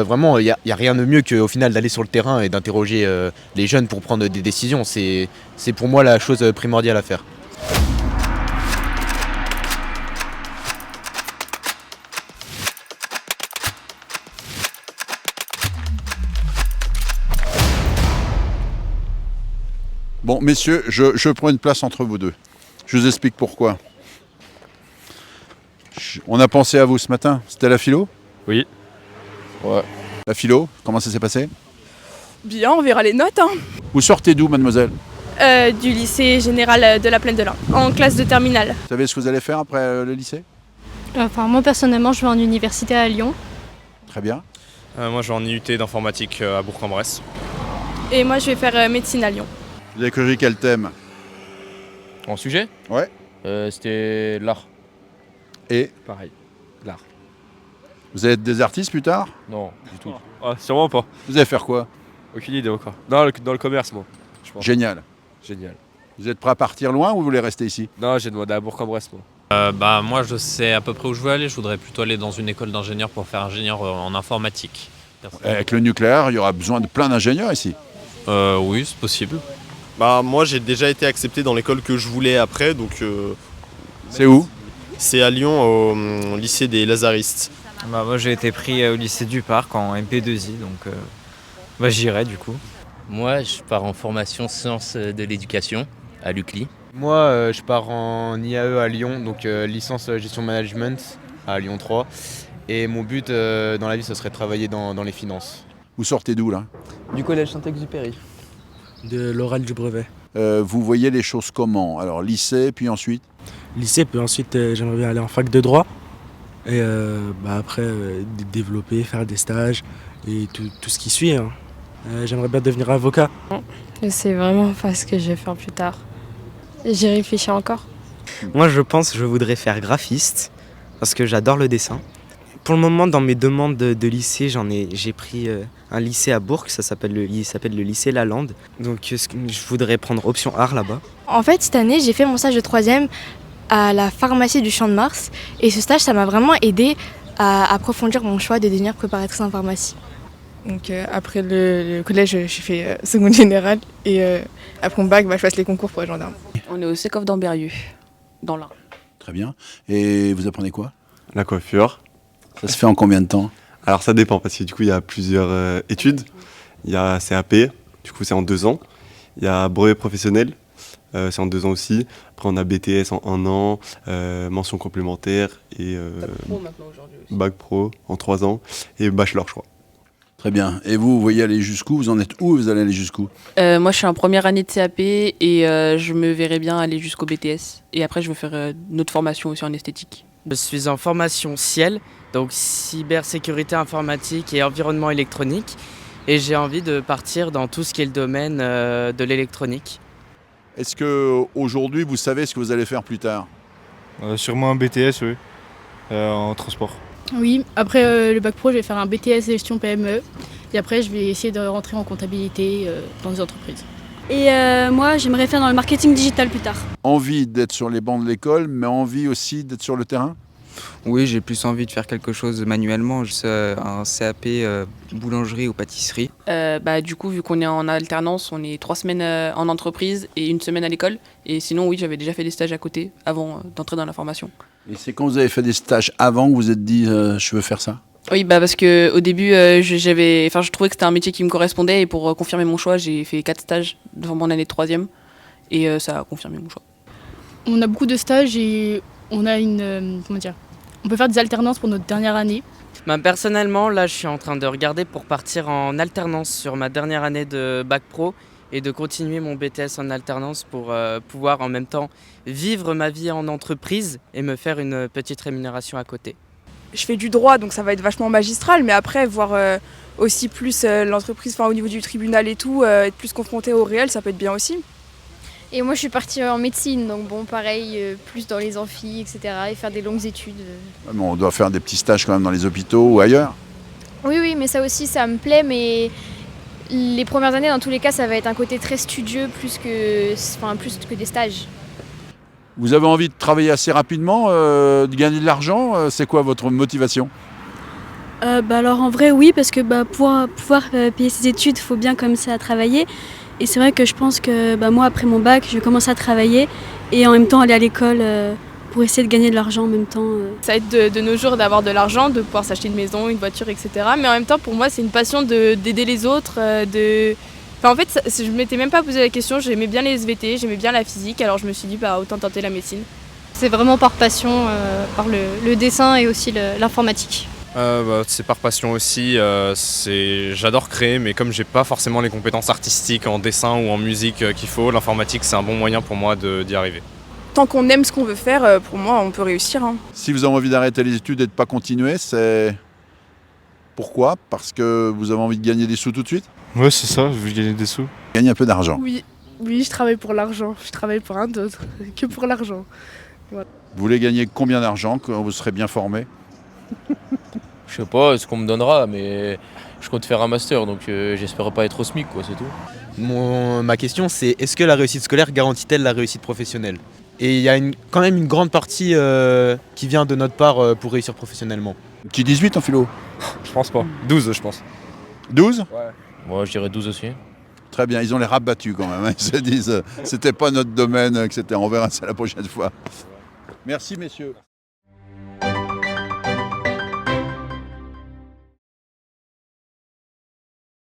Vraiment, il y a rien de mieux qu'au final d'aller sur le terrain et d'interroger les jeunes pour prendre des décisions. C'est pour moi la chose primordiale à faire. Bon, messieurs, je prends une place entre vous deux. Je vous explique pourquoi. On a pensé à vous ce matin. C'était la philo ? Oui. Ouais. La philo, comment ça s'est passé ? Bien, on verra les notes. Hein. Vous sortez d'où, mademoiselle ? Du lycée général de la Plaine de l'Ain, en classe de terminale. Vous savez ce que vous allez faire après le lycée ? Enfin, moi personnellement, je vais en université à Lyon. Très bien. Moi, je vais en IUT d'informatique à Bourg-en-Bresse. Et moi, je vais faire médecine à Lyon. Vous avez choisi quel thème ? En sujet ? Ouais. C'était l'art. Et Pareil, l'art. vous allez être des artistes plus tard ? Non, du tout. Ah, sûrement pas. Vous allez faire quoi ? Aucune idée encore. Dans le commerce, moi. Je pense. Génial. Génial. Vous êtes prêt à partir loin ou vous voulez rester ici ? Non, j'ai demandé à Bourg-en-Bresse, moi. Moi je sais à peu près où je veux aller, je voudrais plutôt aller dans une école d'ingénieur pour faire ingénieur en informatique. Avec le nucléaire, il y aura besoin de plein d'ingénieurs ici. Oui, c'est possible. Bah moi j'ai déjà été accepté dans l'école que je voulais après, donc C'est où ? c'est à Lyon au lycée des Lazaristes. Moi j'ai été pris au lycée du Parc en MP2I, donc j'irai du coup. Moi, je pars en formation sciences de l'éducation à l'UCLI. Moi, je pars en IAE à Lyon, donc licence gestion management à Lyon 3. Et mon but dans la vie, ce serait de travailler dans les finances. Vous sortez d'où là ? Du collège Saint-Exupéry. De l'oral du brevet. Vous voyez les choses comment ? Alors lycée, puis ensuite ? Lycée, puis ensuite j'aimerais bien aller en fac de droit. Et après développer, faire des stages et tout ce qui suit. Hein. J'aimerais bien devenir avocat. Je sais vraiment pas ce que je vais faire plus tard. J'y réfléchis encore. Moi je pense que je voudrais faire graphiste parce que j'adore le dessin. Pour le moment dans mes demandes de lycée, j'ai pris un lycée à Bourg, ça s'appelle le lycée Lalande. Donc je voudrais prendre option art là-bas. En fait, cette année, j'ai fait mon stage de 3e à la pharmacie du Champ de Mars. Et ce stage, ça m'a vraiment aidé à approfondir mon choix de devenir préparatrice en pharmacie. Donc après le collège, j'ai fait seconde générale. Et après mon bac, je passe les concours pour être gendarme. On est au Sécof d'Ambérieux, dans l'Ain. Très bien. Et vous apprenez quoi ? La coiffure. Ça se fait en combien de temps ? Alors ça dépend parce que du coup il y a plusieurs études. Il y a CAP, du coup c'est en 2 ans. Il y a brevet professionnel, c'est en 2 ans aussi. Après on a BTS en 1 an, mention complémentaire et bac pro en 3 ans et bachelor je crois. Très bien. Et vous voyez aller jusqu'où ? Vous en êtes où ? Vous allez aller jusqu'où ? Moi je suis en première année de CAP et je me verrais bien aller jusqu'au BTS. Et après je veux faire une autre formation aussi en esthétique. Je suis en formation Ciel, donc cybersécurité informatique et environnement électronique. Et j'ai envie de partir dans tout ce qui est le domaine de l'électronique. Est-ce qu'aujourd'hui vous savez ce que vous allez faire plus tard ? Sûrement un BTS, oui. En transport. Oui, après le bac pro, je vais faire un BTS gestion PME. Et après, je vais essayer de rentrer en comptabilité dans des entreprises. Et moi, j'aimerais faire dans le marketing digital plus tard. Envie d'être sur les bancs de l'école, mais envie aussi d'être sur le terrain ? Oui, j'ai plus envie de faire quelque chose manuellement, un CAP boulangerie ou pâtisserie. Du coup, vu qu'on est en alternance, on est 3 semaines en entreprise et 1 semaine à l'école. Et sinon, oui, j'avais déjà fait des stages à côté avant d'entrer dans la formation. Et c'est quand vous avez fait des stages avant que vous vous êtes dit je veux faire ça ? Oui, parce qu'au début, je trouvais que c'était un métier qui me correspondait et pour confirmer mon choix, j'ai fait 4 stages dans mon année de 3e et ça a confirmé mon choix. On a beaucoup de stages et on a on peut faire des alternances pour notre dernière année. Personnellement, là je suis en train de regarder pour partir en alternance sur ma dernière année de bac pro et de continuer mon BTS en alternance pour pouvoir en même temps vivre ma vie en entreprise et me faire une petite rémunération à côté. Je fais du droit, donc ça va être vachement magistral, mais après, voir aussi plus l'entreprise, au niveau du tribunal et tout, être plus confronté au réel, ça peut être bien aussi. Et moi, je suis partie en médecine, donc bon, pareil, plus dans les amphis, etc. et faire des longues études. Mais on doit faire des petits stages quand même dans les hôpitaux ou ailleurs ? Oui, mais ça aussi, ça me plaît, mais les premières années, dans tous les cas, ça va être un côté très studieux, plus que des stages. Vous avez envie de travailler assez rapidement, de gagner de l'argent ? C'est quoi votre motivation ? Alors en vrai oui, parce que pour pouvoir payer ses études, il faut bien commencer à travailler. Et c'est vrai que je pense que moi après mon bac, je vais commencer à travailler et en même temps aller à l'école pour essayer de gagner de l'argent en même temps. Ça aide de nos jours d'avoir de l'argent, de pouvoir s'acheter une maison, une voiture, etc. Mais en même temps pour moi c'est une passion d'aider les autres, Enfin, en fait je ne m'étais même pas posé la question, j'aimais bien les SVT, j'aimais bien la physique, alors je me suis dit autant tenter la médecine. C'est vraiment par passion, par le dessin et aussi l'informatique. C'est par passion aussi, j'adore créer, mais comme j'ai pas forcément les compétences artistiques en dessin ou en musique qu'il faut, l'informatique c'est un bon moyen pour moi d'y arriver. Tant qu'on aime ce qu'on veut faire, pour moi on peut réussir. Si vous avez envie d'arrêter les études et de ne pas continuer, c'est... Pourquoi? Parce que vous avez envie de gagner des sous tout de suite? Ouais, c'est ça, je veux gagner des sous. Gagner un peu d'argent. Oui, je travaille pour l'argent, je travaille pour rien d'autre que pour l'argent. Voilà. Vous voulez gagner combien d'argent quand vous serez bien formé? Je sais pas ce qu'on me donnera, mais je compte faire un master, donc j'espère pas être au SMIC, quoi, c'est tout. Ma question c'est, est-ce que la réussite scolaire garantit-elle la réussite professionnelle? Et il y a quand même une grande partie qui vient de notre part pour réussir professionnellement. Petit 18 en philo? Je pense pas. 12 je pense. 12? Ouais. Moi je dirais 12 aussi. Très bien, ils ont les rabattus quand même. Ils se disent, c'était pas notre domaine, etc. On verra ça la prochaine fois. Merci messieurs.